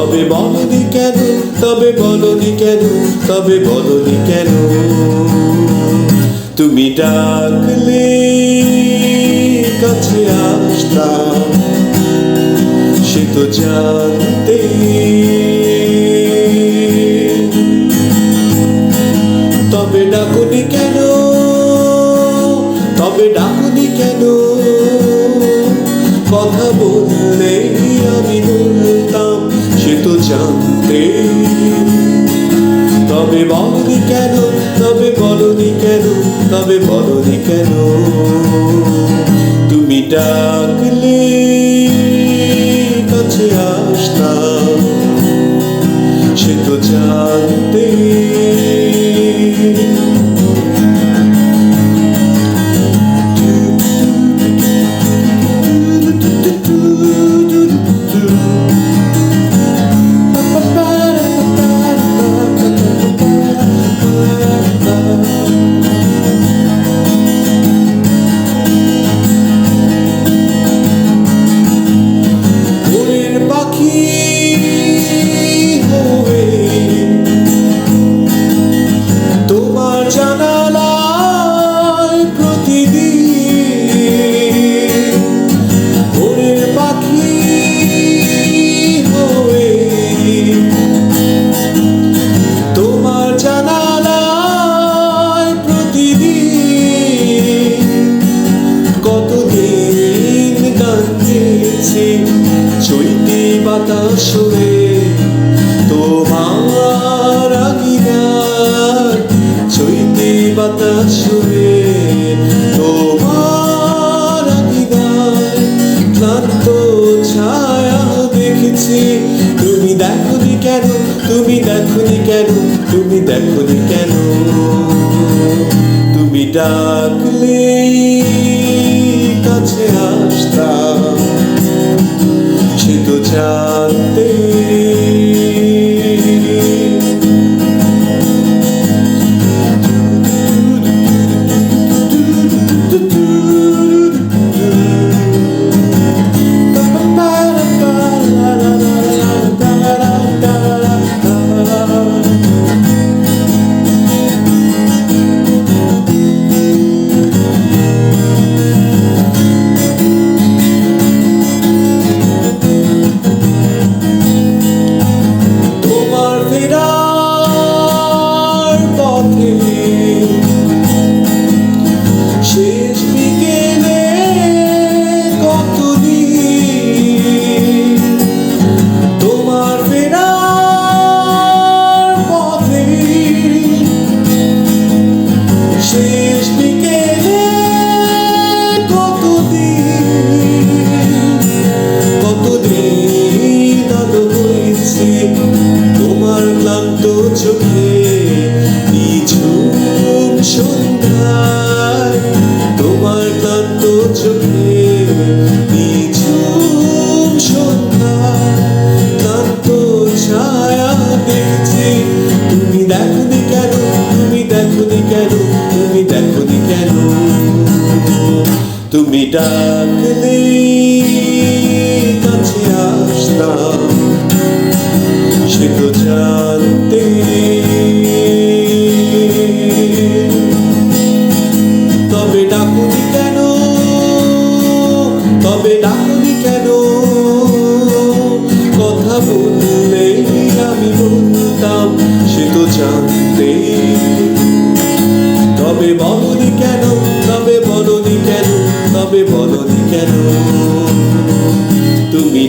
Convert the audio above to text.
তবে বলনি কেন, তবে বলনি কেন, তবে বলনি কেন? তুমি ডাকলে কাছে আসতাম, সে তো জানতে। তবে ডাকুনি কেন, তবে ডাকুনি কেন? কথা বললে আমি বলতাম, সে তো জানতে। তবে বলনি কেন, তবে বলনি কেন, তবে বলনি কেন? তুমি ডাকলে কাছে আসতাম, সে তো জানতে। চৈতি বাতাস হয়ে তোমার আঙিনার, চৈতি বাতাস হয়ে তোমার আঙিনার ক্লান্ত ছায়া দেখেছি। তুমি দেখোনি কেন, তুমি দেখোনি কেন, তুমি দেখোনি কেন? তুমি ডাকলে কাছে আসতাম, সে তো জানতে। শেষ বিকেলে কতদিন তোমার ফেরার পথে, শেষ বিকেলে কতদিন, কতদিন আলো হয়েছে তোমার ক্লান্ত চোখে নিঝুম সন্ধ্যায়, তোমার ক্লান্ত চোখে নিঝুম সন্ধ্যায় ক্লান্ত ছায়া দেখছি। তুমি দেখোনি কেন, তুমি দেখোনি কেন, তুমি দেখোনি কেন? তুমি ডাকলে কাছে আসতাম, সে তো জানতে। তবে ডাকুনি কেন, তবে ডাকুনি কেন? কথা বললে আমি বলতাম, সে তো জানতে। তবে বলনি কেন, তবে বলনি কেন, তবে বলনি কেন? তুমি